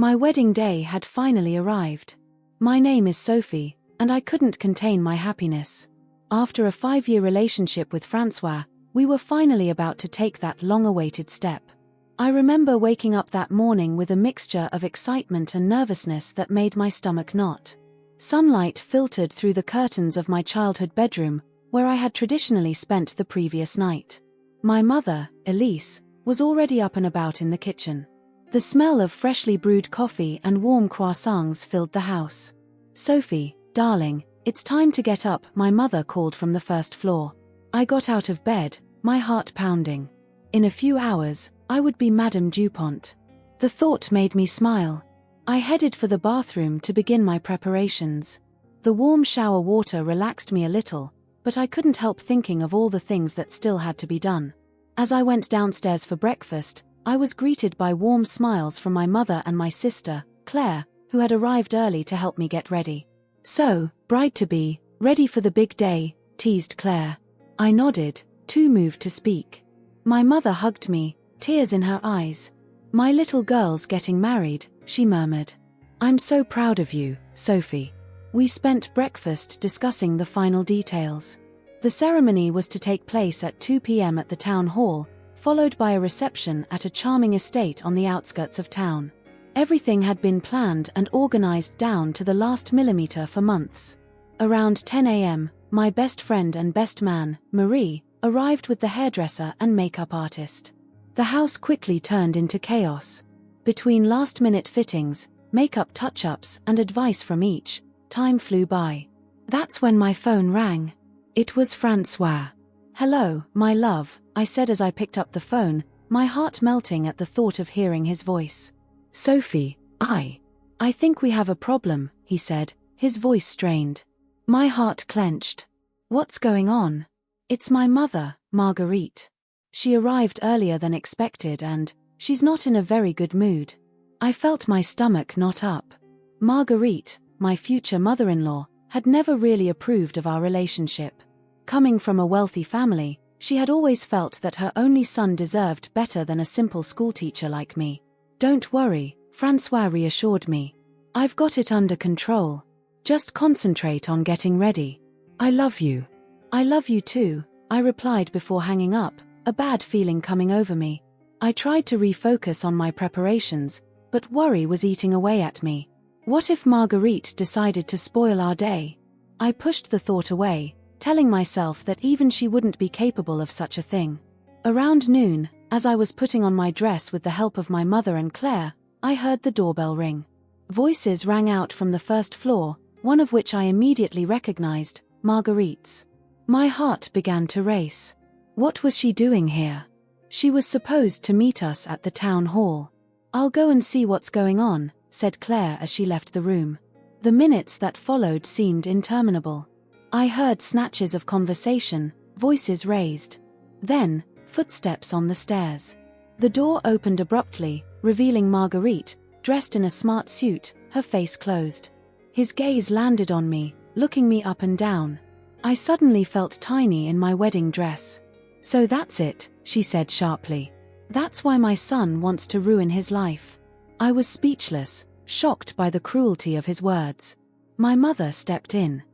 My wedding day had finally arrived. My name is Sophie, and I couldn't contain my happiness. After a 5-year relationship with Francois, we were finally about to take that long-awaited step. I remember waking up that morning with a mixture of excitement and nervousness that made my stomach knot. Sunlight filtered through the curtains of my childhood bedroom, where I had traditionally spent the previous night. My mother, Elise, was already up and about in the kitchen. The smell of freshly brewed coffee and warm croissants filled the house. "Sophie, darling, it's time to get up," my mother called from the first floor. I got out of bed, my heart pounding. In a few hours, I would be Madame Dupont. The thought made me smile. I headed for the bathroom to begin my preparations. The warm shower water relaxed me a little, but I couldn't help thinking of all the things that still had to be done. As I went downstairs for breakfast, I was greeted by warm smiles from my mother and my sister, Claire, who had arrived early to help me get ready. "So, bride-to-be, ready for the big day?" teased Claire. I nodded, too moved to speak. My mother hugged me, tears in her eyes. "My little girl's getting married," she murmured. "I'm so proud of you, Sophie." We spent breakfast discussing the final details. The ceremony was to take place at 2 p.m. at the town hall, followed by a reception at a charming estate on the outskirts of town. Everything had been planned and organized down to the last millimeter for months. Around 10 a.m., my best friend and best man, Marie, arrived with the hairdresser and makeup artist. The house quickly turned into chaos. Between last-minute fittings, makeup touch-ups, and advice from each, time flew by. That's when my phone rang. It was Francois. "Hello, my love," I said as I picked up the phone, my heart melting at the thought of hearing his voice. "Sophie, I think we have a problem," he said, his voice strained. My heart clenched. "What's going on?" "It's my mother, Marguerite. She arrived earlier than expected and she's not in a very good mood." I felt my stomach knot up. Marguerite, my future mother-in-law, had never really approved of our relationship. Coming from a wealthy family, she had always felt that her only son deserved better than a simple schoolteacher like me. "Don't worry," Francois reassured me. "I've got it under control. Just concentrate on getting ready. I love you." "I love you too," I replied before hanging up, a bad feeling coming over me. I tried to refocus on my preparations, but worry was eating away at me. What if Marguerite decided to spoil our day? I pushed the thought away, telling myself that even she wouldn't be capable of such a thing. Around noon, as I was putting on my dress with the help of my mother and Claire, I heard the doorbell ring. Voices rang out from the first floor, one of which I immediately recognized, Marguerite's. My heart began to race. What was she doing here? She was supposed to meet us at the town hall. "I'll go and see what's going on," said Claire as she left the room. The minutes that followed seemed interminable. I heard snatches of conversation, voices raised. Then, footsteps on the stairs. The door opened abruptly, revealing Marguerite, dressed in a smart suit, her face closed. His gaze landed on me, looking me up and down. I suddenly felt tiny in my wedding dress. "So that's it," she said sharply. "That's why my son wants to ruin his life." I was speechless, shocked by the cruelty of his words. My mother stepped in.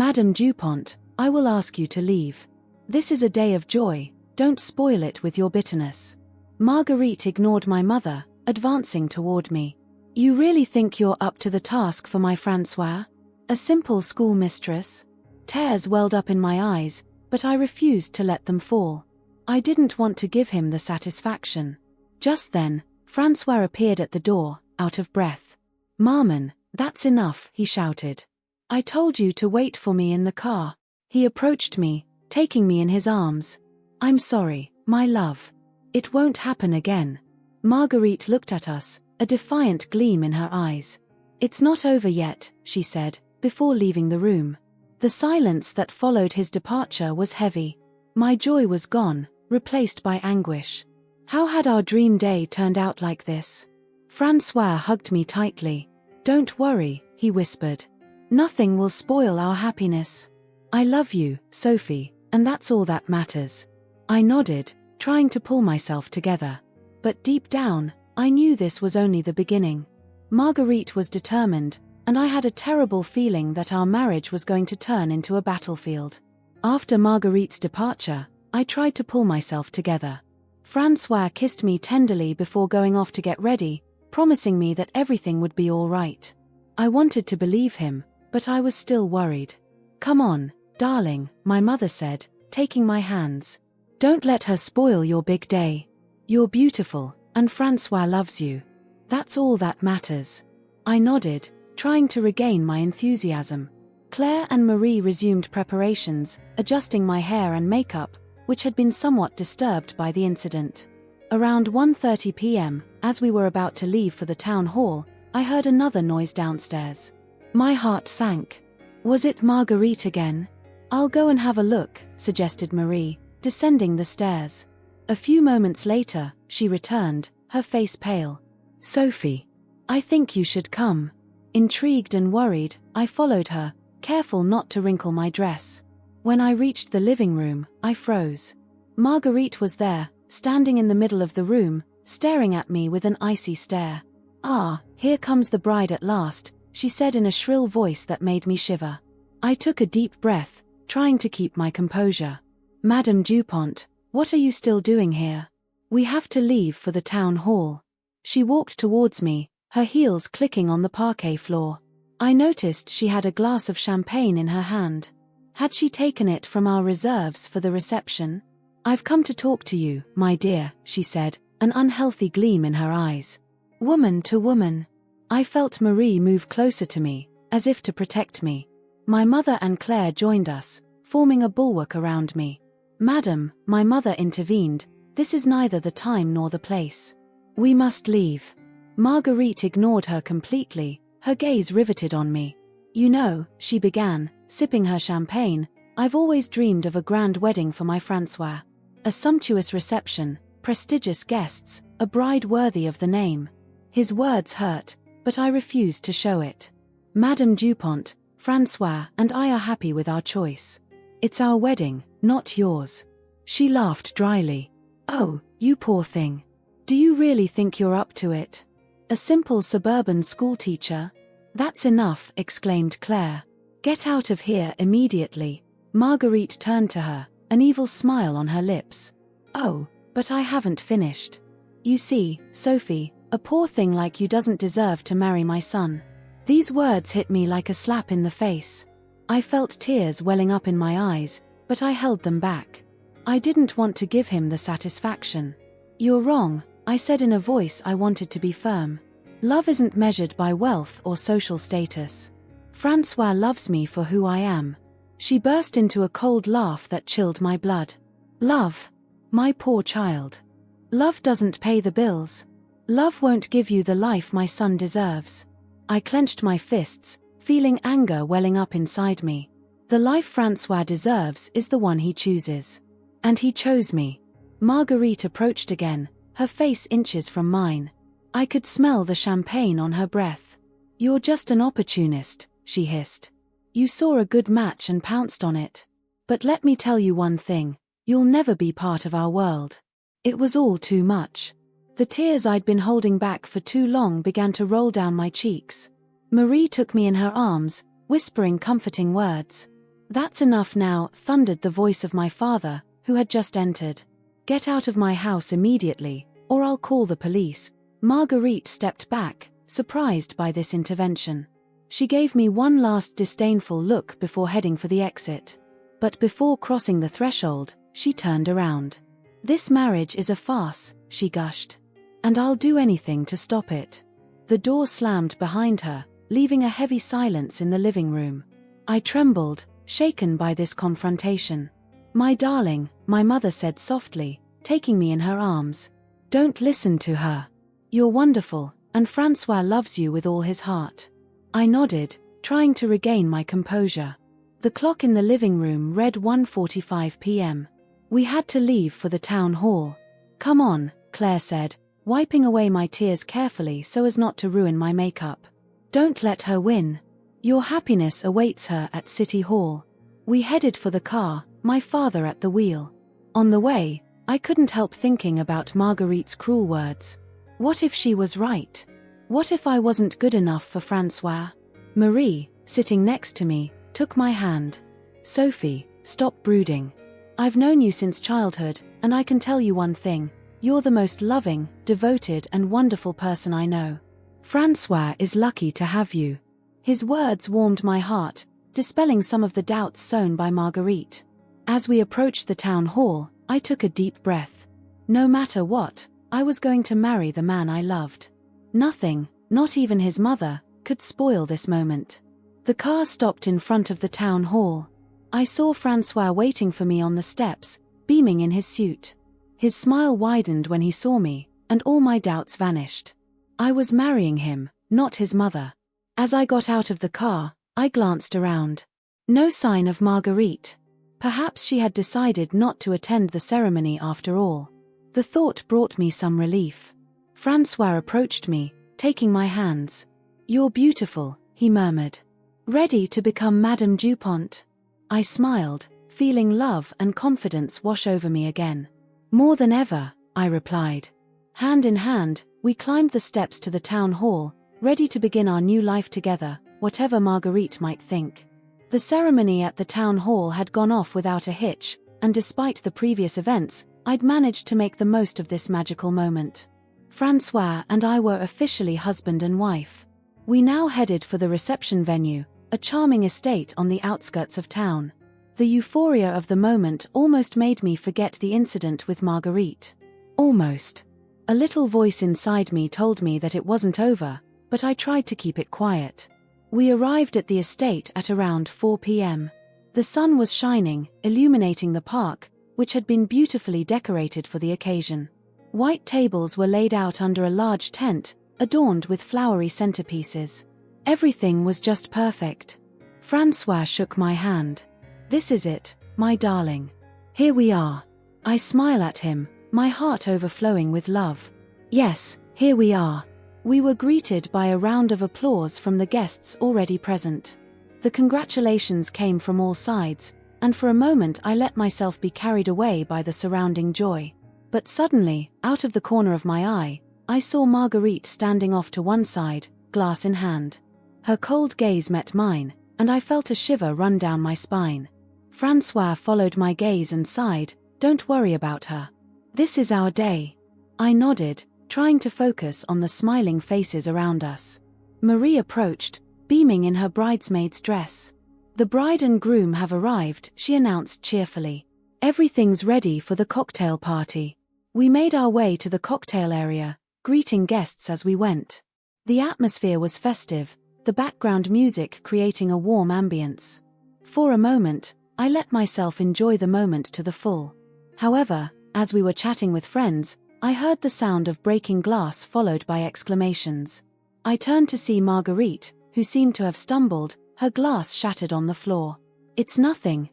"Madame Dupont, I will ask you to leave. This is a day of joy, don't spoil it with your bitterness." Marguerite ignored my mother, advancing toward me. "You really think you're up to the task for my Francois? A simple schoolmistress?" Tears welled up in my eyes, but I refused to let them fall. I didn't want to give him the satisfaction. Just then, Francois appeared at the door, out of breath. "Maman, that's enough," he shouted. "I told you to wait for me in the car." He approached me, taking me in his arms. "I'm sorry, my love. It won't happen again." Marguerite looked at us, a defiant gleam in her eyes. "It's not over yet," she said, before leaving the room. The silence that followed his departure was heavy. My joy was gone, replaced by anguish. How had our dream day turned out like this? Francois hugged me tightly. "Don't worry," he whispered. "Nothing will spoil our happiness. I love you, Sophie, and that's all that matters." I nodded, trying to pull myself together. But deep down, I knew this was only the beginning. Marguerite was determined, and I had a terrible feeling that our marriage was going to turn into a battlefield. After Marguerite's departure, I tried to pull myself together. Francois kissed me tenderly before going off to get ready, promising me that everything would be all right. I wanted to believe him, but I was still worried. "Come on, darling," my mother said, taking my hands. "Don't let her spoil your big day. You're beautiful, and Francois loves you. That's all that matters." I nodded, trying to regain my enthusiasm. Claire and Marie resumed preparations, adjusting my hair and makeup, which had been somewhat disturbed by the incident. Around 1:30 p.m., as we were about to leave for the town hall, I heard another noise downstairs. My heart sank. Was it Marguerite again? "I'll go and have a look," suggested Marie, descending the stairs. A few moments later, she returned, her face pale. "Sophie, I think you should come." Intrigued and worried, I followed her, careful not to wrinkle my dress. When I reached the living room, I froze. Marguerite was there, standing in the middle of the room, staring at me with an icy stare. "Ah, here comes the bride at last," she said in a shrill voice that made me shiver. I took a deep breath, trying to keep my composure. "Madame Dupont, what are you still doing here? We have to leave for the town hall." She walked towards me, her heels clicking on the parquet floor. I noticed she had a glass of champagne in her hand. Had she taken it from our reserves for the reception? "I've come to talk to you, my dear," she said, an unhealthy gleam in her eyes. Woman to woman. I felt Marie move closer to me, as if to protect me. My mother and Claire joined us, forming a bulwark around me. "Madam," my mother intervened, "this is neither the time nor the place. We must leave." Marguerite ignored her completely, her gaze riveted on me. "You know," she began, sipping her champagne, "I've always dreamed of a grand wedding for my Francois. A sumptuous reception, prestigious guests, a bride worthy of the name." His words hurt, but I refused to show it. "Madame Dupont, Francois and I are happy with our choice. It's our wedding, not yours." She laughed dryly. "Oh, you poor thing. Do you really think you're up to it? A simple suburban schoolteacher?" "That's enough," exclaimed Claire. "Get out of here immediately." Marguerite turned to her, an evil smile on her lips. "Oh, but I haven't finished. You see, Sophie, a poor thing like you doesn't deserve to marry my son." These words hit me like a slap in the face. I felt tears welling up in my eyes, but I held them back. I didn't want to give him the satisfaction. "You're wrong," I said in a voice I wanted to be firm. "Love isn't measured by wealth or social status. Francois loves me for who I am." She burst into a cold laugh that chilled my blood. "Love? My poor child. Love doesn't pay the bills. Love won't give you the life my son deserves." I clenched my fists, feeling anger welling up inside me. The life Francois deserves is the one he chooses. And he chose me. Marguerite approached again, her face inches from mine. I could smell the champagne on her breath. "You're just an opportunist," she hissed. "You saw a good match and pounced on it. But let me tell you one thing, you'll never be part of our world." It was all too much. The tears I'd been holding back for too long began to roll down my cheeks. Marie took me in her arms, whispering comforting words. "That's enough now," thundered the voice of my father, who had just entered. "Get out of my house immediately, or I'll call the police." Marguerite stepped back, surprised by this intervention. She gave me one last disdainful look before heading for the exit. But before crossing the threshold, she turned around. "This marriage is a farce," she gushed. "And I'll do anything to stop it." The door slammed behind her, leaving a heavy silence in the living room. I trembled, shaken by this confrontation. "My darling," my mother said softly, taking me in her arms. "Don't listen to her. You're wonderful, and Francois loves you with all his heart." I nodded, trying to regain my composure. The clock in the living room read 1:45 p.m. We had to leave for the town hall. "Come on," Claire said, wiping away my tears carefully so as not to ruin my makeup. "Don't let her win. Your happiness awaits her at City Hall." We headed for the car, my father at the wheel. On the way, I couldn't help thinking about Marguerite's cruel words. What if she was right? What if I wasn't good enough for Francois? Marie, sitting next to me, took my hand. Sophie, stop brooding. I've known you since childhood, and I can tell you one thing. You're the most loving, devoted and wonderful person I know. Francois is lucky to have you. His words warmed my heart, dispelling some of the doubts sown by Marguerite. As we approached the town hall, I took a deep breath. No matter what, I was going to marry the man I loved. Nothing, not even his mother, could spoil this moment. The car stopped in front of the town hall. I saw Francois waiting for me on the steps, beaming in his suit. His smile widened when he saw me, and all my doubts vanished. I was marrying him, not his mother. As I got out of the car, I glanced around. No sign of Marguerite. Perhaps she had decided not to attend the ceremony after all. The thought brought me some relief. Francois approached me, taking my hands. "You're beautiful," he murmured. "Ready to become Madame Dupont?" I smiled, feeling love and confidence wash over me again. "More than ever," I replied. Hand in hand, we climbed the steps to the town hall, ready to begin our new life together, whatever Marguerite might think. The ceremony at the town hall had gone off without a hitch, and despite the previous events, I'd managed to make the most of this magical moment. Francois and I were officially husband and wife. We now headed for the reception venue, a charming estate on the outskirts of town. The euphoria of the moment almost made me forget the incident with Marguerite. Almost. A little voice inside me told me that it wasn't over, but I tried to keep it quiet. We arrived at the estate at around 4 p.m. The sun was shining, illuminating the park, which had been beautifully decorated for the occasion. White tables were laid out under a large tent, adorned with flowery centerpieces. Everything was just perfect. Francois shook my hand. "This is it, my darling. Here we are." I smile at him, my heart overflowing with love. Yes, here we are. We were greeted by a round of applause from the guests already present. The congratulations came from all sides, and for a moment I let myself be carried away by the surrounding joy. But suddenly, out of the corner of my eye, I saw Marguerite standing off to one side, glass in hand. Her cold gaze met mine, and I felt a shiver run down my spine. Francois followed my gaze and sighed, "Don't worry about her. This is our day." I nodded, trying to focus on the smiling faces around us. Marie approached, beaming in her bridesmaid's dress. "The bride and groom have arrived," she announced cheerfully. "Everything's ready for the cocktail party." We made our way to the cocktail area, greeting guests as we went. The atmosphere was festive, the background music creating a warm ambience. For a moment, I let myself enjoy the moment to the full. However, as we were chatting with friends, I heard the sound of breaking glass followed by exclamations. I turned to see Marguerite, who seemed to have stumbled, her glass shattered on the floor. It's nothing,"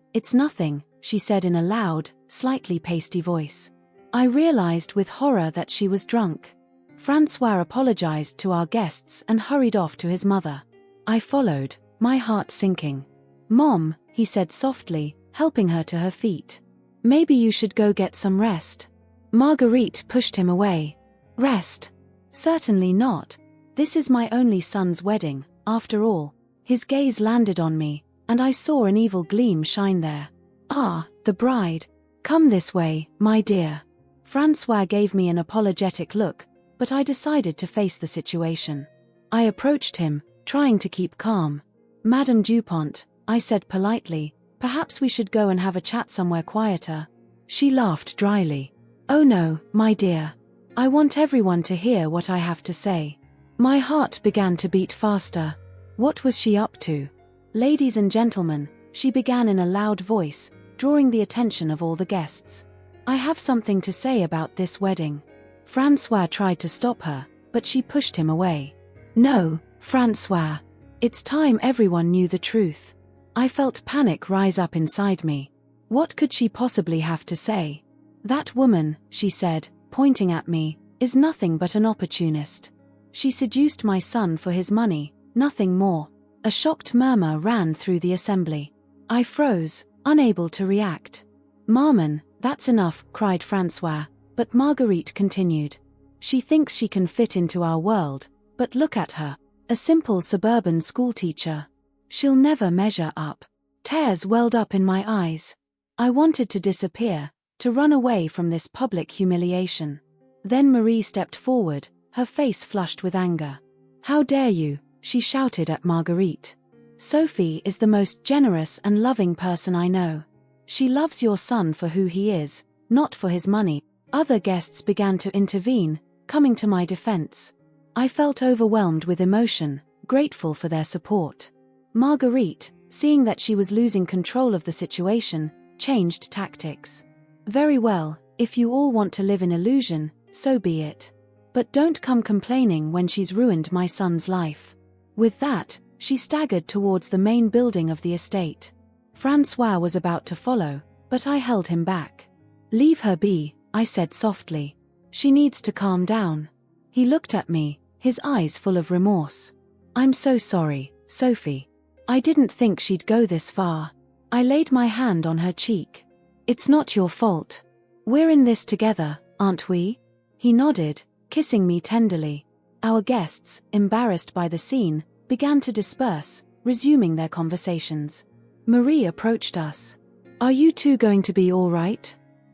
she said in a loud, slightly pasty voice. I realized with horror that she was drunk. Francois apologized to our guests and hurried off to his mother. I followed, my heart sinking. "Mom," he said softly, helping her to her feet. "Maybe you should go get some rest." Marguerite pushed him away. "Rest? Certainly not. This is my only son's wedding, after all." His gaze landed on me, and I saw an evil gleam shine there. "Ah, the bride. Come this way, my dear." Francois gave me an apologetic look, but I decided to face the situation. I approached him, trying to keep calm. "Madame Dupont," I said politely, "perhaps we should go and have a chat somewhere quieter." She laughed dryly. "Oh no, my dear. I want everyone to hear what I have to say." My heart began to beat faster. What was she up to? "Ladies and gentlemen," she began in a loud voice, drawing the attention of all the guests. "I have something to say about this wedding." Francois tried to stop her, but she pushed him away. "No, Francois. It's time everyone knew the truth." I felt panic rise up inside me. What could she possibly have to say? "That woman," she said, pointing at me, "is nothing but an opportunist. She seduced my son for his money, nothing more." A shocked murmur ran through the assembly. I froze, unable to react. "Maman, that's enough," cried Francois, but Marguerite continued. "She thinks she can fit into our world, But look at her. A simple suburban schoolteacher. She'll never measure up. Tears welled up in my eyes. I wanted to disappear, to run away from this public humiliation. Then Marie stepped forward, her face flushed with anger. "How dare you?" she shouted at Marguerite. "Sophie is the most generous and loving person I know. She loves your son for who he is, not for his money." Other guests began to intervene, coming to my defense. I felt overwhelmed with emotion, grateful for their support. Marguerite, seeing that she was losing control of the situation, changed tactics. "Very well, if you all want to live in illusion, so be it. But don't come complaining when she's ruined my son's life." With that, she staggered towards the main building of the estate. Francois was about to follow, but I held him back. "Leave her be," I said softly. "She needs to calm down." He looked at me, his eyes full of remorse. "I'm so sorry, Sophie. I didn't think she'd go this far." I laid my hand on her cheek. "It's not your fault. We're in this together, aren't we?" He nodded, kissing me tenderly. Our guests, embarrassed by the scene, began to disperse, resuming their conversations. Marie approached us. "Are you two going to be all right?"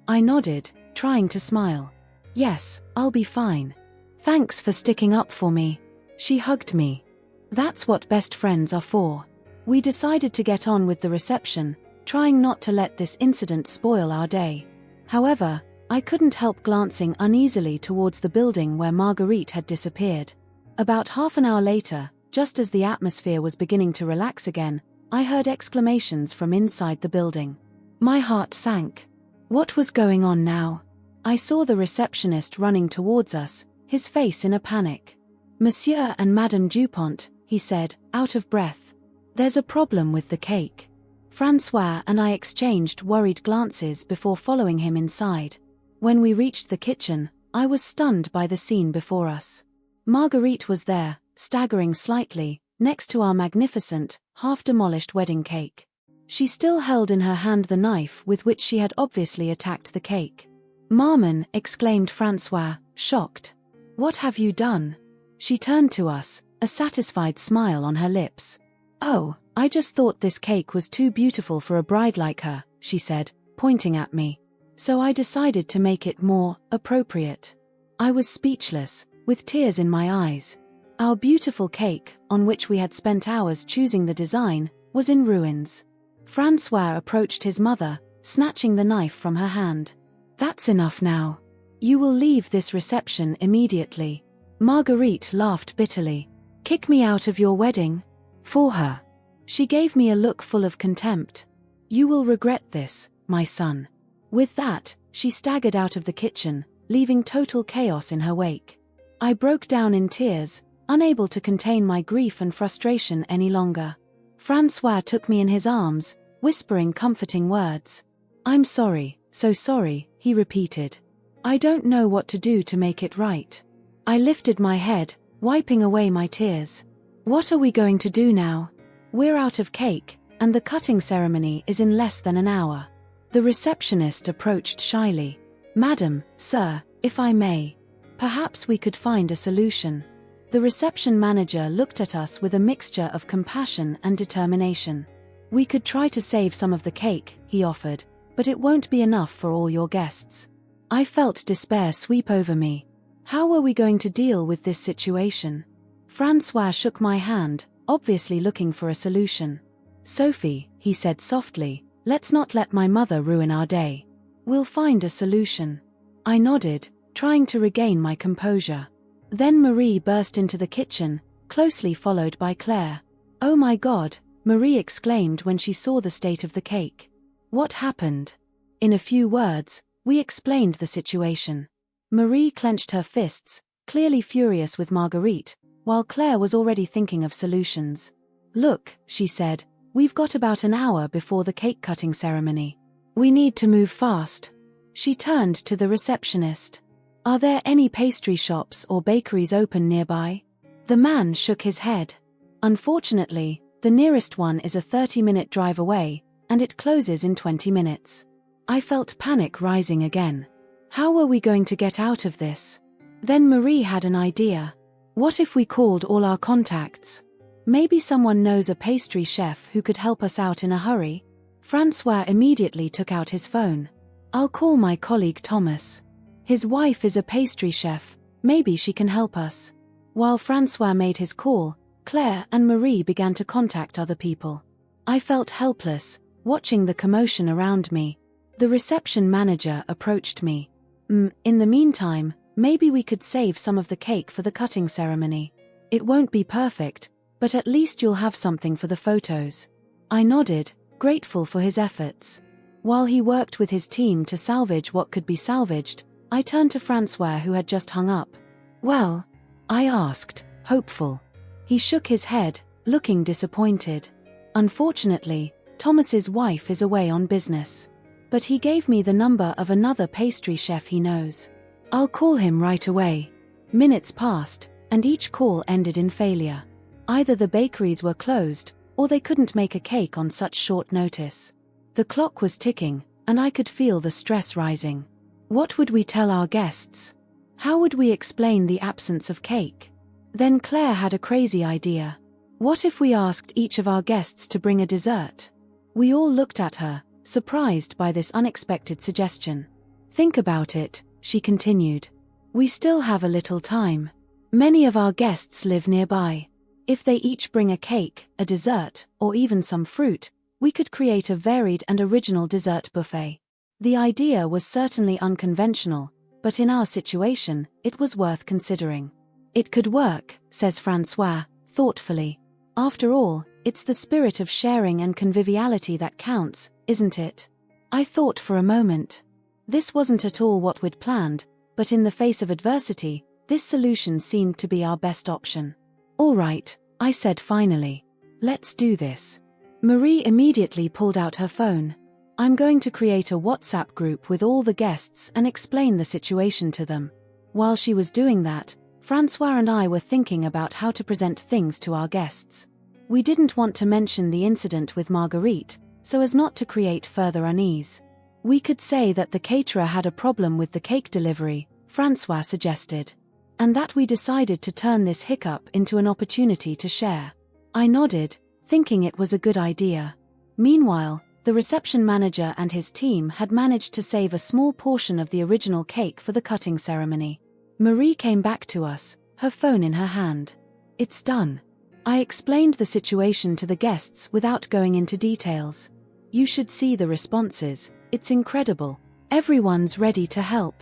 I nodded, trying to smile. "Yes, I'll be fine. Thanks for sticking up for me." She hugged me. That's what best friends are for. We decided to get on with the reception, trying not to let this incident spoil our day. However, I couldn't help glancing uneasily towards the building where Marguerite had disappeared. About half an hour later, just as the atmosphere was beginning to relax again, I heard exclamations from inside the building. My heart sank. What was going on now? I saw the receptionist running towards us, his face in a panic. "Monsieur and Madame Dupont," he said, out of breath. "There's a problem with the cake." Francois and I exchanged worried glances before following him inside. When we reached the kitchen, I was stunned by the scene before us. Marguerite was there, staggering slightly, next to our magnificent, half-demolished wedding cake. She still held in her hand the knife with which she had obviously attacked the cake. "Maman," exclaimed Francois, shocked. "What have you done?" She turned to us, a satisfied smile on her lips. "Oh, I just thought this cake was too beautiful for a bride like her," she said, pointing at me. "So I decided to make it more appropriate." I was speechless, with tears in my eyes. Our beautiful cake, on which we had spent hours choosing the design, was in ruins. Francois approached his mother, snatching the knife from her hand. "That's enough now. You will leave this reception immediately." Marguerite laughed bitterly. "Kick me out of your wedding? For her?" She gave me a look full of contempt. "You will regret this, my son." With that, she staggered out of the kitchen, leaving total chaos in her wake. I broke down in tears, unable to contain my grief and frustration any longer. Francois took me in his arms, whispering comforting words. "I'm sorry, so sorry," he repeated. "I don't know what to do to make it right." I lifted my head, wiping away my tears. "What are we going to do now? We're out of cake, and the cutting ceremony is in less than an hour." The receptionist approached shyly. "Madam, sir, if I may. Perhaps we could find a solution." The reception manager looked at us with a mixture of compassion and determination. "We could try to save some of the cake," he offered, "but it won't be enough for all your guests." I felt despair sweep over me. How were we going to deal with this situation? Francois shook my hand, obviously looking for a solution. "Sophie," he said softly, "let's not let my mother ruin our day. We'll find a solution." I nodded, trying to regain my composure. Then Marie burst into the kitchen, closely followed by Claire. "Oh my God," Marie exclaimed when she saw the state of the cake. "What happened?" In a few words, we explained the situation. Marie clenched her fists, clearly furious with Marguerite, while Claire was already thinking of solutions. "Look," she said, "we've got about an hour before the cake-cutting ceremony. We need to move fast." She turned to the receptionist. "Are there any pastry shops or bakeries open nearby?" The man shook his head. "Unfortunately, the nearest one is a 30-minute drive away, and it closes in 20 minutes. I felt panic rising again. How were we going to get out of this? Then Marie had an idea. What if we called all our contacts? Maybe someone knows a pastry chef who could help us out in a hurry? Francois immediately took out his phone. I'll call my colleague Thomas. His wife is a pastry chef, maybe she can help us. While Francois made his call, Claire and Marie began to contact other people. I felt helpless, watching the commotion around me. The reception manager approached me. In the meantime, maybe we could save some of the cake for the cutting ceremony. It won't be perfect, but at least you'll have something for the photos. I nodded, grateful for his efforts. While he worked with his team to salvage what could be salvaged, I turned to Francois, who had just hung up. Well? I asked, hopeful. He shook his head, looking disappointed. Unfortunately, Thomas's wife is away on business. But he gave me the number of another pastry chef he knows. I'll call him right away. Minutes passed, and each call ended in failure. Either the bakeries were closed, or they couldn't make a cake on such short notice. The clock was ticking, and I could feel the stress rising. What would we tell our guests? How would we explain the absence of cake? Then Claire had a crazy idea. What if we asked each of our guests to bring a dessert? We all looked at her, surprised by this unexpected suggestion. Think about it, she continued. We still have a little time. Many of our guests live nearby. If they each bring a cake, a dessert, or even some fruit, we could create a varied and original dessert buffet. The idea was certainly unconventional, but in our situation, it was worth considering. It could work, says Francois, thoughtfully. After all, it's the spirit of sharing and conviviality that counts, isn't it? I thought for a moment. This wasn't at all what we'd planned, but in the face of adversity, this solution seemed to be our best option. All right, I said finally. Let's do this. Marie immediately pulled out her phone. I'm going to create a WhatsApp group with all the guests and explain the situation to them. While she was doing that, Francois and I were thinking about how to present things to our guests. We didn't want to mention the incident with Marguerite, so as not to create further unease. We could say that the caterer had a problem with the cake delivery, Francois suggested. And that we decided to turn this hiccup into an opportunity to share. I nodded, thinking it was a good idea. Meanwhile, the reception manager and his team had managed to save a small portion of the original cake for the cutting ceremony. Marie came back to us, her phone in her hand. It's done. I explained the situation to the guests without going into details. You should see the responses, it's incredible. Everyone's ready to help.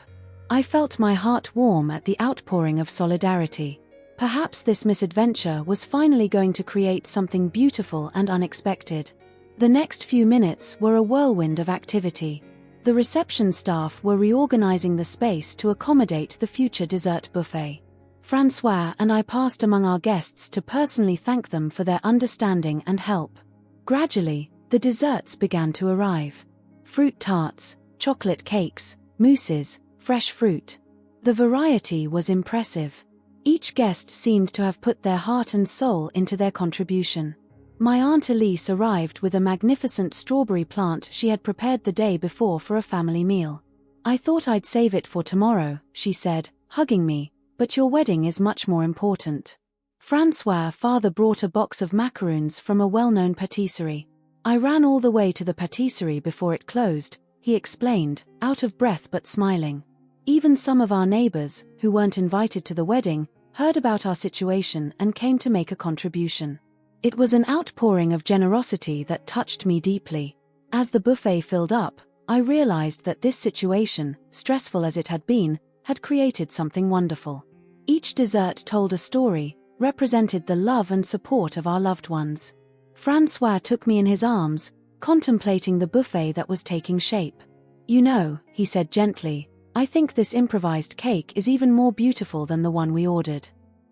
I felt my heart warm at the outpouring of solidarity. Perhaps this misadventure was finally going to create something beautiful and unexpected. The next few minutes were a whirlwind of activity. The reception staff were reorganizing the space to accommodate the future dessert buffet. Francois and I passed among our guests to personally thank them for their understanding and help. Gradually, the desserts began to arrive. Fruit tarts, chocolate cakes, mousses, fresh fruit. The variety was impressive. Each guest seemed to have put their heart and soul into their contribution. My Aunt Elise arrived with a magnificent strawberry plant she had prepared the day before for a family meal. I thought I'd save it for tomorrow, she said, hugging me, but your wedding is much more important. Francois' father brought a box of macaroons from a well-known patisserie. I ran all the way to the patisserie before it closed, he explained, out of breath but smiling. Even some of our neighbors, who weren't invited to the wedding, heard about our situation and came to make a contribution. It was an outpouring of generosity that touched me deeply. As the buffet filled up, I realized that this situation, stressful as it had been, had created something wonderful. Each dessert told a story, represented the love and support of our loved ones. Francois took me in his arms, contemplating the buffet that was taking shape. You know, he said gently, I think this improvised cake is even more beautiful than the one we ordered.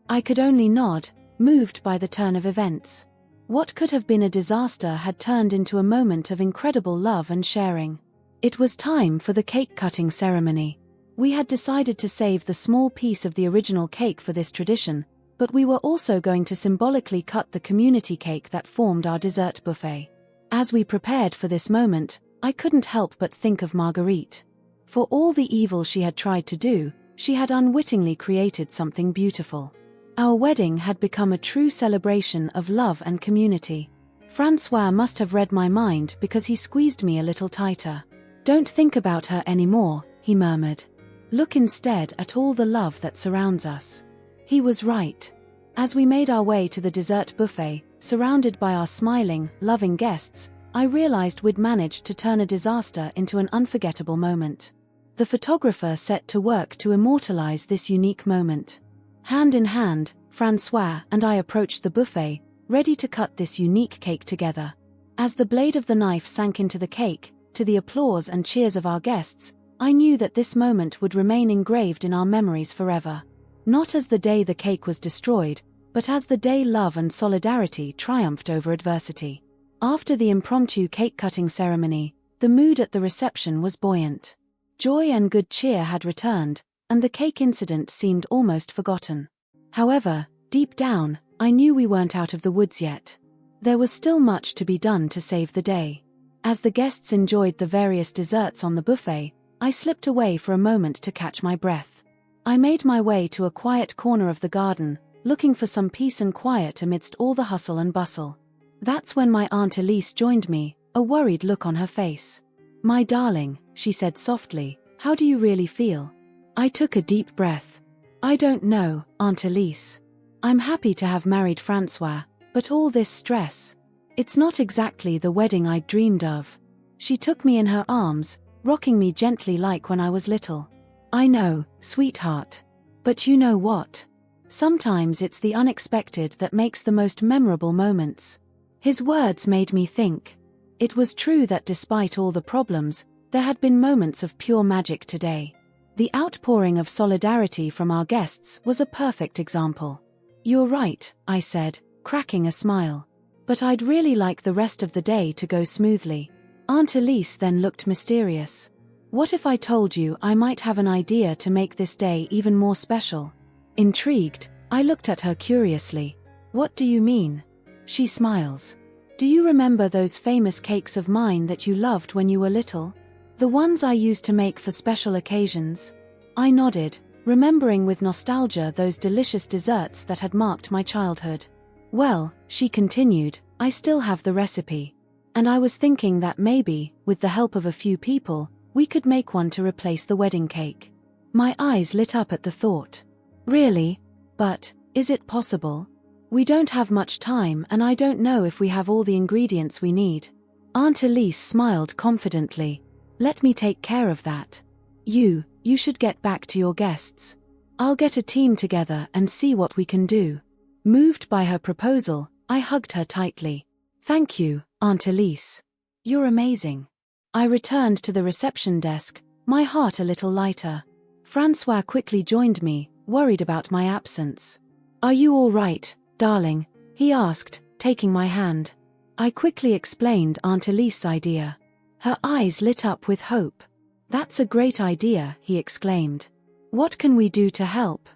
I could only nod, moved by the turn of events. What could have been a disaster had turned into a moment of incredible love and sharing. It was time for the cake cutting ceremony. We had decided to save the small piece of the original cake for this tradition, but we were also going to symbolically cut the community cake that formed our dessert buffet. As we prepared for this moment, I couldn't help but think of Marguerite. For all the evil she had tried to do, she had unwittingly created something beautiful. Our wedding had become a true celebration of love and community. Francois must have read my mind because he squeezed me a little tighter. "Don't think about her anymore," he murmured. "Look instead at all the love that surrounds us." He was right. As we made our way to the dessert buffet, surrounded by our smiling, loving guests, I realized we'd managed to turn a disaster into an unforgettable moment. The photographer set to work to immortalize this unique moment. Hand in hand, Francois and I approached the buffet, ready to cut this unique cake together. As the blade of the knife sank into the cake, to the applause and cheers of our guests, I knew that this moment would remain engraved in our memories forever. Not as the day the cake was destroyed, but as the day love and solidarity triumphed over adversity. After the impromptu cake-cutting ceremony, the mood at the reception was buoyant. Joy and good cheer had returned, and the cake incident seemed almost forgotten. However, deep down, I knew we weren't out of the woods yet. There was still much to be done to save the day. As the guests enjoyed the various desserts on the buffet, I slipped away for a moment to catch my breath. I made my way to a quiet corner of the garden, looking for some peace and quiet amidst all the hustle and bustle. That's when my Aunt Elise joined me, a worried look on her face. "My darling," she said softly, "how do you really feel?" I took a deep breath. "I don't know, Aunt Elise. I'm happy to have married Francois, but all this stress. It's not exactly the wedding I'd dreamed of." She took me in her arms, rocking me gently like when I was little. "I know, sweetheart. But you know what? Sometimes it's the unexpected that makes the most memorable moments." His words made me think. It was true that despite all the problems, there had been moments of pure magic today. The outpouring of solidarity from our guests was a perfect example. "You're right," I said, cracking a smile. "But I'd really like the rest of the day to go smoothly." Aunt Elise then looked mysterious. "What if I told you I might have an idea to make this day even more special?" Intrigued, I looked at her curiously. "What do you mean?" She smiles. "Do you remember those famous cakes of mine that you loved when you were little? The ones I used to make for special occasions?" I nodded, remembering with nostalgia those delicious desserts that had marked my childhood. "Well," she continued, "I still have the recipe. And I was thinking that maybe, with the help of a few people, we could make one to replace the wedding cake." My eyes lit up at the thought. "Really? But, is it possible? We don't have much time and I don't know if we have all the ingredients we need." Aunt Elise smiled confidently. "Let me take care of that. You should get back to your guests. I'll get a team together and see what we can do." Moved by her proposal, I hugged her tightly. "Thank you, Aunt Elise. You're amazing." I returned to the reception desk, my heart a little lighter. Francois quickly joined me, worried about my absence. "Are you all right, darling?" he asked, taking my hand. I quickly explained Aunt Elise's idea. Her eyes lit up with hope. "That's a great idea," he exclaimed. "What can we do to help?"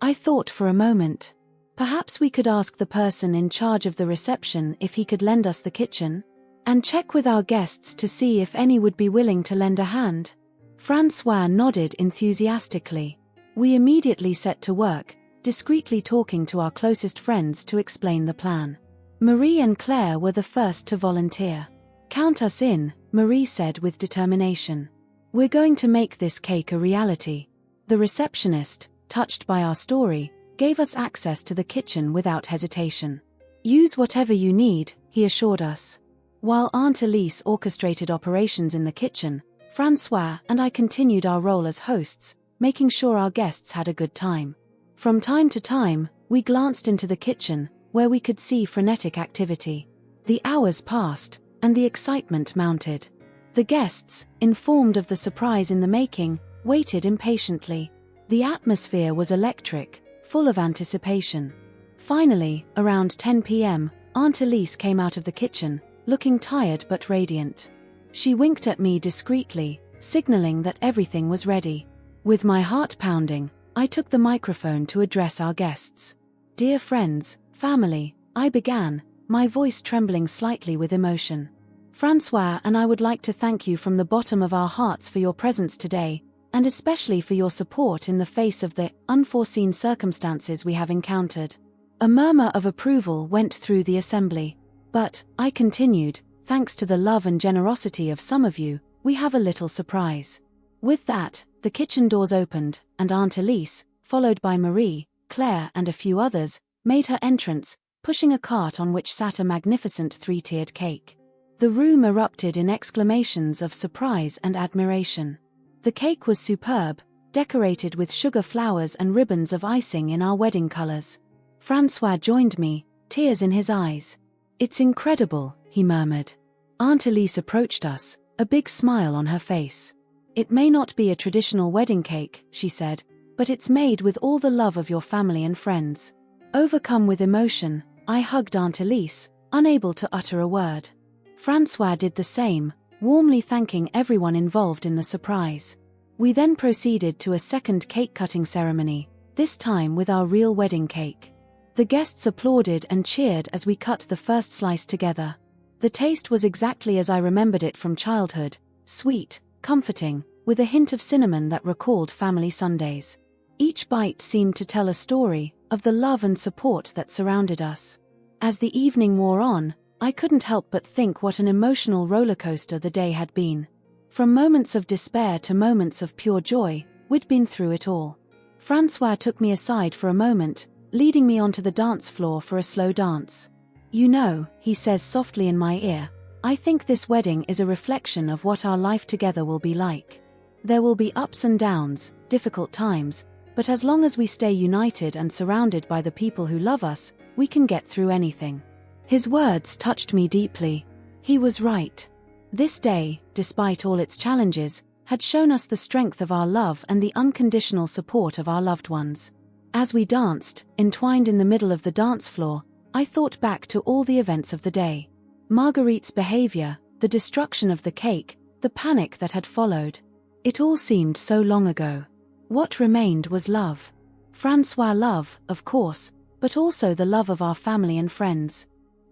I thought for a moment. Perhaps we could ask the person in charge of the reception if he could lend us the kitchen, and check with our guests to see if any would be willing to lend a hand. Francois nodded enthusiastically. We immediately set to work, discreetly talking to our closest friends to explain the plan. Marie and Claire were the first to volunteer. "Count us in," Marie said with determination. "We're going to make this cake a reality." The receptionist, touched by our story, gave us access to the kitchen without hesitation. "Use whatever you need," he assured us. While Aunt Elise orchestrated operations in the kitchen, Francois and I continued our role as hosts, making sure our guests had a good time. From time to time, we glanced into the kitchen, where we could see frenetic activity. The hours passed, and the excitement mounted. The guests, informed of the surprise in the making, waited impatiently. The atmosphere was electric, full of anticipation. Finally, around 10 p.m., Aunt Elise came out of the kitchen, looking tired but radiant. She winked at me discreetly, signaling that everything was ready. With my heart pounding, I took the microphone to address our guests. "Dear friends, family," I began, my voice trembling slightly with emotion. "Francois and I would like to thank you from the bottom of our hearts for your presence today, and especially for your support in the face of the unforeseen circumstances we have encountered." A murmur of approval went through the assembly. "But," I continued, "thanks to the love and generosity of some of you, we have a little surprise." With that, the kitchen doors opened, and Aunt Elise, followed by Marie, Claire and a few others, made her entrance, pushing a cart on which sat a magnificent three-tiered cake. The room erupted in exclamations of surprise and admiration. The cake was superb, decorated with sugar flowers and ribbons of icing in our wedding colors. Francois joined me, tears in his eyes. "It's incredible," he murmured. Aunt Elise approached us, a big smile on her face. "It may not be a traditional wedding cake," she said, "but it's made with all the love of your family and friends." Overcome with emotion, I hugged Aunt Elise, unable to utter a word. Francois did the same, warmly thanking everyone involved in the surprise. We then proceeded to a second cake-cutting ceremony, this time with our real wedding cake. The guests applauded and cheered as we cut the first slice together. The taste was exactly as I remembered it from childhood, sweet, comforting, with a hint of cinnamon that recalled family Sundays. Each bite seemed to tell a story of the love and support that surrounded us. As the evening wore on, I couldn't help but think what an emotional rollercoaster the day had been. From moments of despair to moments of pure joy, we'd been through it all. Francois took me aside for a moment, leading me onto the dance floor for a slow dance. "You know," he says softly in my ear, "I think this wedding is a reflection of what our life together will be like. There will be ups and downs, difficult times, but as long as we stay united and surrounded by the people who love us, we can get through anything." His words touched me deeply. He was right. This day, despite all its challenges, had shown us the strength of our love and the unconditional support of our loved ones. As we danced, entwined in the middle of the dance floor, I thought back to all the events of the day. Marguerite's behavior, the destruction of the cake, the panic that had followed. It all seemed so long ago. What remained was love. Francois' love, of course, but also the love of our family and friends.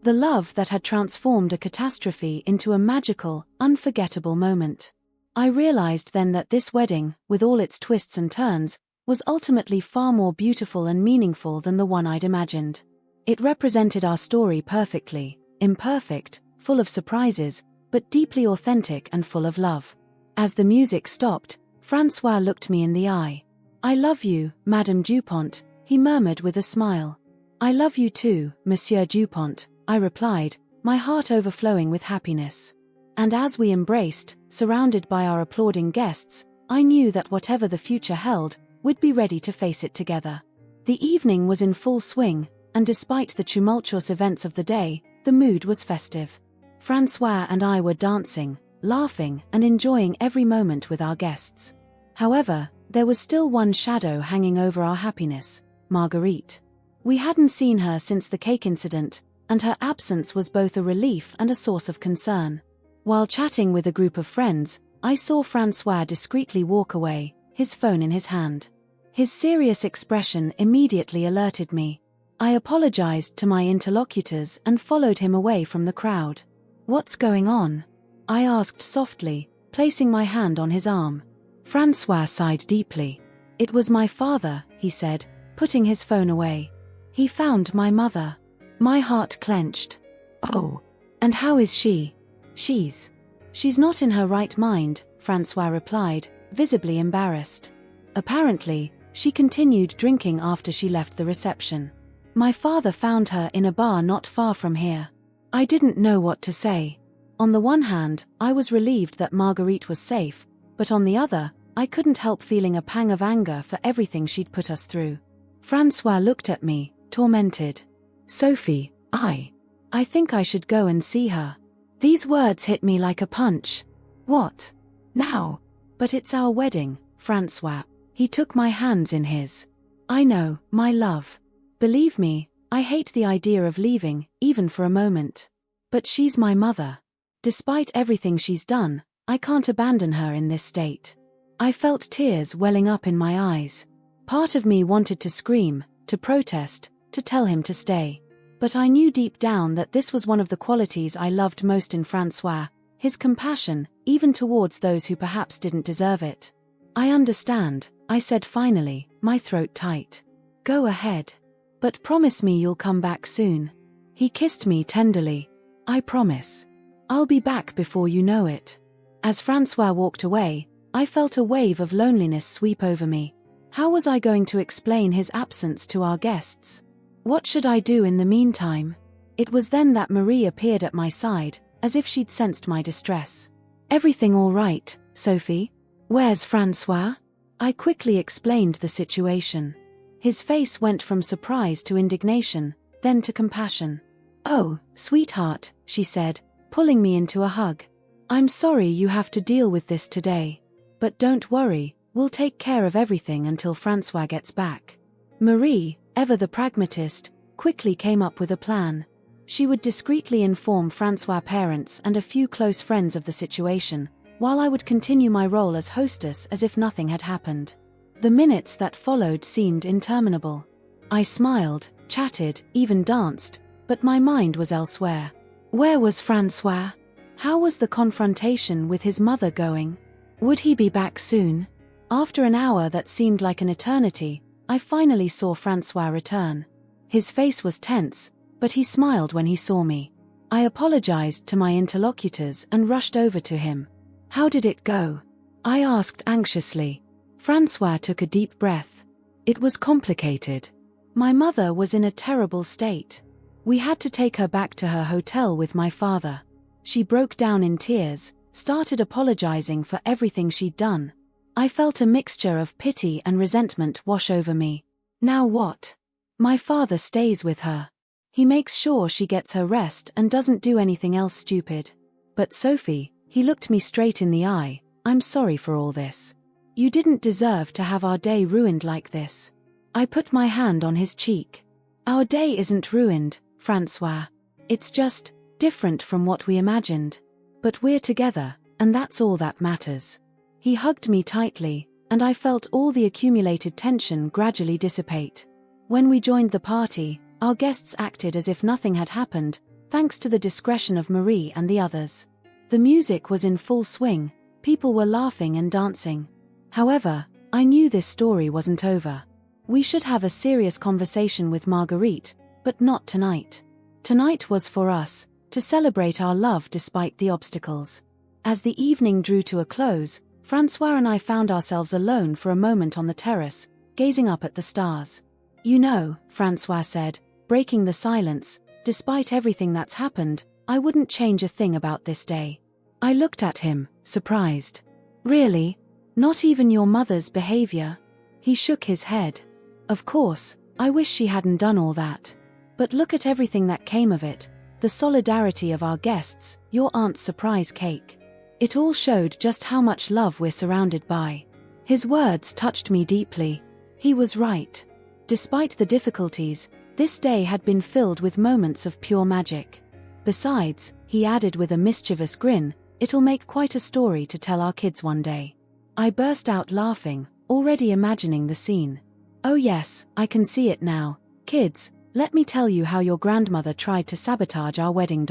The love that had transformed a catastrophe into a magical, unforgettable moment. I realized then that this wedding, with all its twists and turns, was ultimately far more beautiful and meaningful than the one I'd imagined. It represented our story perfectly, imperfect, full of surprises, but deeply authentic and full of love. As the music stopped, Francois looked me in the eye. "I love you, Madame Dupont," he murmured with a smile. "I love you too, Monsieur Dupont," I replied, my heart overflowing with happiness. And as we embraced, surrounded by our applauding guests, I knew that whatever the future held, we'd be ready to face it together. The evening was in full swing, and despite the tumultuous events of the day, the mood was festive. Francois and I were dancing, laughing, and enjoying every moment with our guests. However, there was still one shadow hanging over our happiness: Marguerite. We hadn't seen her since the cake incident, and her absence was both a relief and a source of concern. While chatting with a group of friends, I saw Francois discreetly walk away, his phone in his hand. His serious expression immediately alerted me. I apologized to my interlocutors and followed him away from the crowd. "What's going on?" I asked softly, placing my hand on his arm. Francois sighed deeply. "It was my father," he said, putting his phone away. "He found my mother." My heart clenched. "Oh, and how is she?" She's not in her right mind," Francois replied, visibly embarrassed. "Apparently, she continued drinking after she left the reception. My father found her in a bar not far from here." I didn't know what to say. On the one hand, I was relieved that Marguerite was safe, but on the other, I couldn't help feeling a pang of anger for everything she'd put us through. Francois looked at me, tormented. "Sophie, I think I should go and see her." These words hit me like a punch. "What? Now?" "But it's our wedding, Francois." He took my hands in his. "I know, my love. Believe me, I hate the idea of leaving, even for a moment. But she's my mother. Despite everything she's done, I can't abandon her in this state." I felt tears welling up in my eyes. Part of me wanted to scream, to protest, to tell him to stay. But I knew deep down that this was one of the qualities I loved most in Francois, his compassion, even towards those who perhaps didn't deserve it. I understand, I said finally, my throat tight. Go ahead. But promise me you'll come back soon. He kissed me tenderly. I promise. I'll be back before you know it. As Francois walked away, I felt a wave of loneliness sweep over me. How was I going to explain his absence to our guests? What should I do in the meantime? It was then that Marie appeared at my side, as if she'd sensed my distress. Everything all right, Sophie? Where's Francois? I quickly explained the situation. His face went from surprise to indignation, then to compassion. Oh, sweetheart, she said, pulling me into a hug. I'm sorry you have to deal with this today. But don't worry, we'll take care of everything until Francois gets back. Marie, ever the pragmatist, quickly came up with a plan. She would discreetly inform Francois' parents and a few close friends of the situation, while I would continue my role as hostess as if nothing had happened. The minutes that followed seemed interminable. I smiled, chatted, even danced, but my mind was elsewhere. Where was Francois? How was the confrontation with his mother going? Would he be back soon? After an hour that seemed like an eternity, I finally saw Francois return. His face was tense, but he smiled when he saw me. I apologized to my interlocutors and rushed over to him. How did it go? I asked anxiously. Francois took a deep breath. It was complicated. My mother was in a terrible state. We had to take her back to her hotel with my father. She broke down in tears, started apologizing for everything she'd done. I felt a mixture of pity and resentment wash over me. Now what? My father stays with her. He makes sure she gets her rest and doesn't do anything else stupid. But Sophie, he looked me straight in the eye, I'm sorry for all this. You didn't deserve to have our day ruined like this. I put my hand on his cheek. Our day isn't ruined, Francois. It's just different from what we imagined. But we're together, and that's all that matters. He hugged me tightly, and I felt all the accumulated tension gradually dissipate. When we joined the party, our guests acted as if nothing had happened, thanks to the discretion of Marie and the others. The music was in full swing, people were laughing and dancing. However, I knew this story wasn't over. We should have a serious conversation with Marguerite, but not tonight. Tonight was for us, to celebrate our love despite the obstacles. As the evening drew to a close, Francois and I found ourselves alone for a moment on the terrace, gazing up at the stars. You know, Francois said, breaking the silence, despite everything that's happened, I wouldn't change a thing about this day. I looked at him, surprised. Really? Not even your mother's behavior? He shook his head. Of course, I wish she hadn't done all that. But look at everything that came of it, the solidarity of our guests, your aunt's surprise cake. It all showed just how much love we're surrounded by. His words touched me deeply. He was right. Despite the difficulties, this day had been filled with moments of pure magic. Besides, he added with a mischievous grin, it'll make quite a story to tell our kids one day. I burst out laughing, already imagining the scene. Oh yes, I can see it now. Kids, let me tell you how your grandmother tried to sabotage our wedding.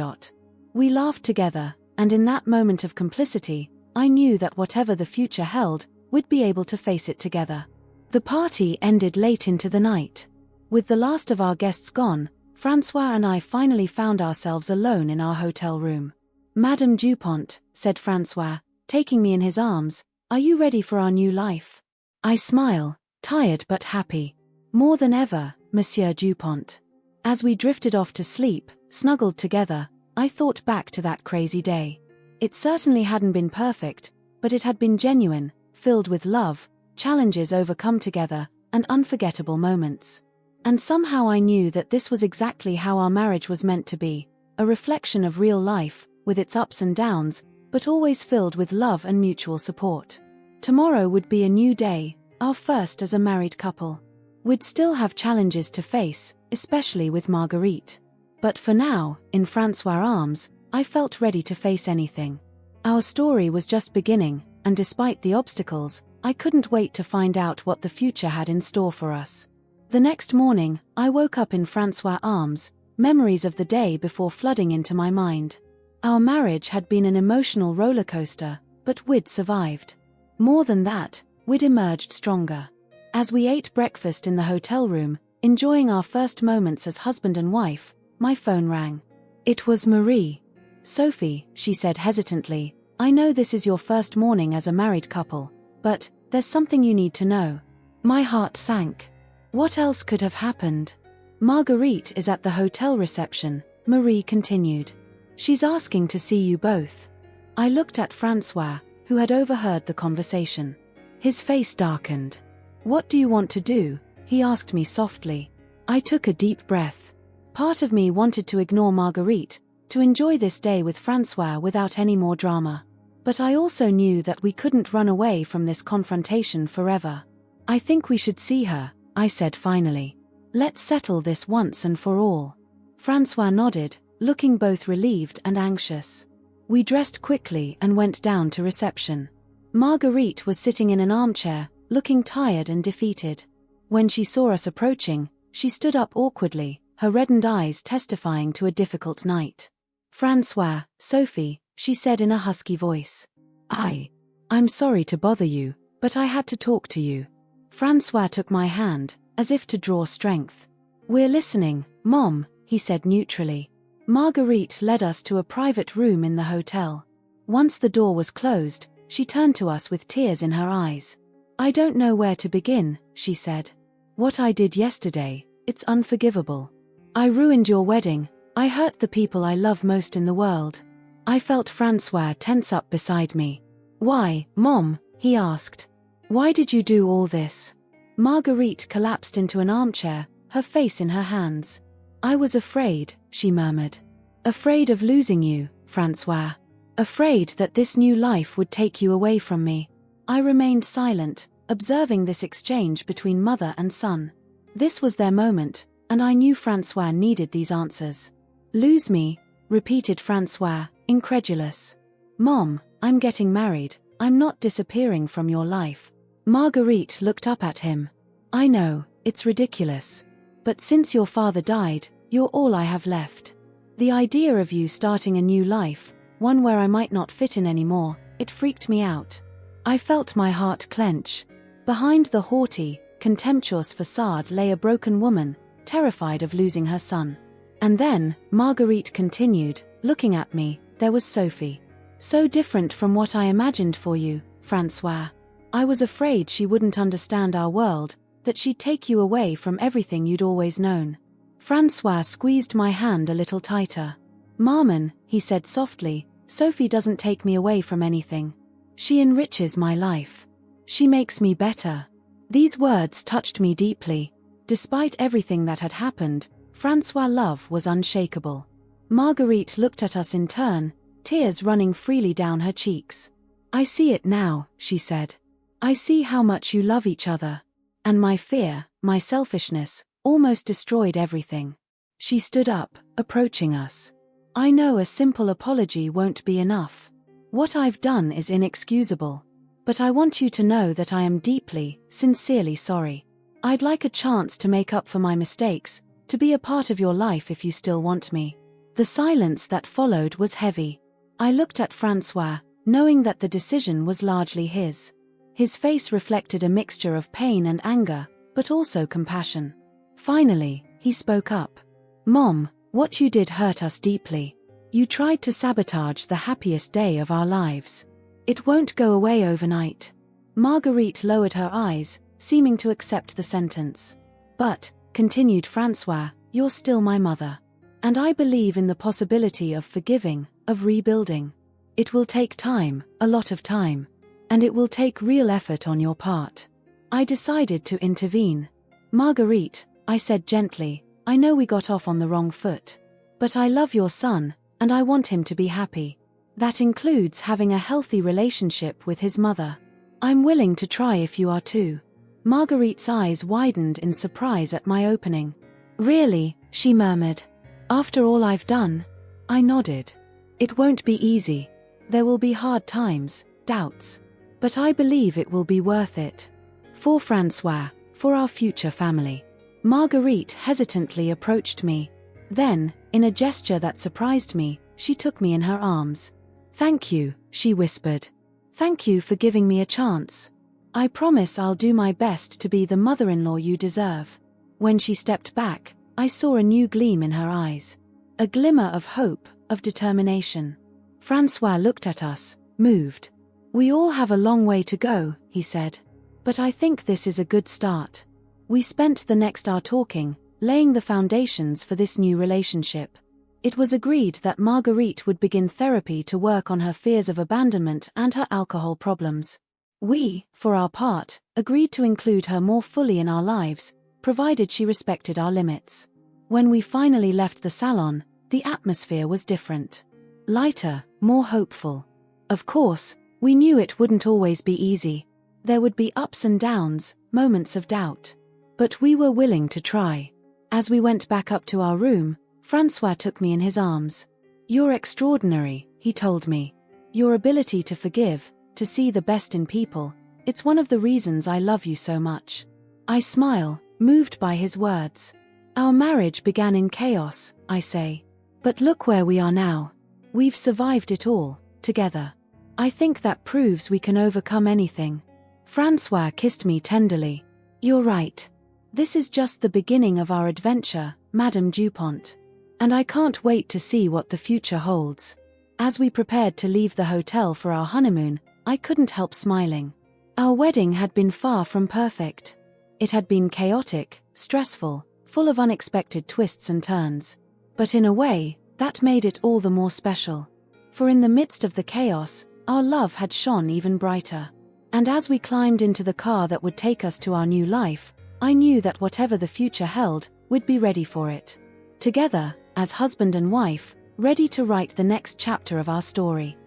We laughed together, and in that moment of complicity, I knew that whatever the future held, we'd be able to face it together. The party ended late into the night. With the last of our guests gone, Francois and I finally found ourselves alone in our hotel room. Madame Dupont, said Francois, taking me in his arms, are you ready for our new life? I smile, tired but happy. More than ever, Monsieur Dupont. As we drifted off to sleep, snuggled together, I thought back to that crazy day. It certainly hadn't been perfect, but it had been genuine, filled with love, challenges overcome together, and unforgettable moments. And somehow I knew that this was exactly how our marriage was meant to be, a reflection of real life, with its ups and downs, but always filled with love and mutual support. Tomorrow would be a new day, our first as a married couple. We'd still have challenges to face, especially with Marguerite. But for now, in Francois' arms, I felt ready to face anything. Our story was just beginning, and despite the obstacles, I couldn't wait to find out what the future had in store for us. The next morning, I woke up in Francois' arms, memories of the day before flooding into my mind. Our marriage had been an emotional roller coaster, but we'd survived. More than that, we'd emerged stronger. As we ate breakfast in the hotel room, enjoying our first moments as husband and wife, my phone rang. It was Marie. "Sophie," she said hesitantly, "I know this is your first morning as a married couple, but there's something you need to know." My heart sank. What else could have happened? "Marguerite is at the hotel reception," Marie continued. "She's asking to see you both." I looked at Francois, who had overheard the conversation. His face darkened. "What do you want to do?" he asked me softly. I took a deep breath. Part of me wanted to ignore Marguerite, to enjoy this day with Francois without any more drama. But I also knew that we couldn't run away from this confrontation forever. "I think we should see her," I said finally. "Let's settle this once and for all." Francois nodded, looking both relieved and anxious. We dressed quickly and went down to reception. Marguerite was sitting in an armchair, looking tired and defeated. When she saw us approaching, she stood up awkwardly, her reddened eyes testifying to a difficult night. "Francois, Sophie," she said in a husky voice. I'm sorry to bother you, but I had to talk to you." Francois took my hand, as if to draw strength. "We're listening, Mom," he said neutrally. Marguerite led us to a private room in the hotel. Once the door was closed, she turned to us with tears in her eyes. "I don't know where to begin," she said. "What I did yesterday, it's unforgivable. I ruined your wedding, I hurt the people I love most in the world." I felt Francois tense up beside me. "Why, Mom?" he asked. "Why did you do all this?" Marguerite collapsed into an armchair, her face in her hands. "I was afraid," she murmured. "Afraid of losing you, Francois. Afraid that this new life would take you away from me." I remained silent, observing this exchange between mother and son. This was their moment, and I knew Francois needed these answers. "Lose me?" repeated Francois, incredulous. "Mom, I'm getting married, I'm not disappearing from your life." Marguerite looked up at him. "I know, it's ridiculous. But since your father died, you're all I have left. The idea of you starting a new life, one where I might not fit in anymore, it freaked me out." I felt my heart clench. Behind the haughty, contemptuous facade lay a broken woman, terrified of losing her son. And then, Marguerite continued, looking at me, "There was Sophie. So different from what I imagined for you, Francois. I was afraid she wouldn't understand our world, that she'd take you away from everything you'd always known." Francois squeezed my hand a little tighter. "Maman," he said softly, "Sophie doesn't take me away from anything. She enriches my life. She makes me better." These words touched me deeply. Despite everything that had happened, Francois' love was unshakable. Marguerite looked at us in turn, tears running freely down her cheeks. "I see it now," she said. "I see how much you love each other. And my fear, my selfishness, almost destroyed everything." She stood up, approaching us. "I know a simple apology won't be enough. What I've done is inexcusable. But I want you to know that I am deeply, sincerely sorry. I'd like a chance to make up for my mistakes, to be a part of your life if you still want me." The silence that followed was heavy. I looked at Francois, knowing that the decision was largely his. His face reflected a mixture of pain and anger, but also compassion. Finally, he spoke up. "Mom, what you did hurt us deeply. You tried to sabotage the happiest day of our lives. It won't go away overnight." Marguerite lowered her eyes, seeming to accept the sentence. "But," continued Francois, "you're still my mother. And I believe in the possibility of forgiving, of rebuilding. It will take time, a lot of time. And it will take real effort on your part." I decided to intervene. "Marguerite," I said gently, "I know we got off on the wrong foot. But I love your son, and I want him to be happy. That includes having a healthy relationship with his mother. I'm willing to try if you are too." Marguerite's eyes widened in surprise at my opening. "Really?" she murmured. "After all I've done?" I nodded. "It won't be easy. There will be hard times, doubts. But I believe it will be worth it. For Francois, for our future family." Marguerite hesitantly approached me. Then, in a gesture that surprised me, she took me in her arms. "Thank you," she whispered. "Thank you for giving me a chance. I promise I'll do my best to be the mother-in-law you deserve." When she stepped back, I saw a new gleam in her eyes. A glimmer of hope, of determination. Francois looked at us, moved. "We all have a long way to go," he said. "But I think this is a good start." We spent the next hour talking, laying the foundations for this new relationship. It was agreed that Marguerite would begin therapy to work on her fears of abandonment and her alcohol problems. We, for our part, agreed to include her more fully in our lives, provided she respected our limits. When we finally left the salon, the atmosphere was different. Lighter, more hopeful. Of course, we knew it wouldn't always be easy. There would be ups and downs, moments of doubt. But we were willing to try. As we went back up to our room, Francois took me in his arms. "You're extraordinary," he told me. "Your ability to forgive, to see the best in people, it's one of the reasons I love you so much." I smile, moved by his words. "Our marriage began in chaos," I say. "But look where we are now. We've survived it all, together. I think that proves we can overcome anything." Francois kissed me tenderly. "You're right. This is just the beginning of our adventure, Madame Dupont. And I can't wait to see what the future holds." As we prepared to leave the hotel for our honeymoon, I couldn't help smiling. Our wedding had been far from perfect. It had been chaotic, stressful, full of unexpected twists and turns. But in a way, that made it all the more special. For in the midst of the chaos, our love had shone even brighter. And as we climbed into the car that would take us to our new life, I knew that whatever the future held, we'd be ready for it. Together, as husband and wife, ready to write the next chapter of our story.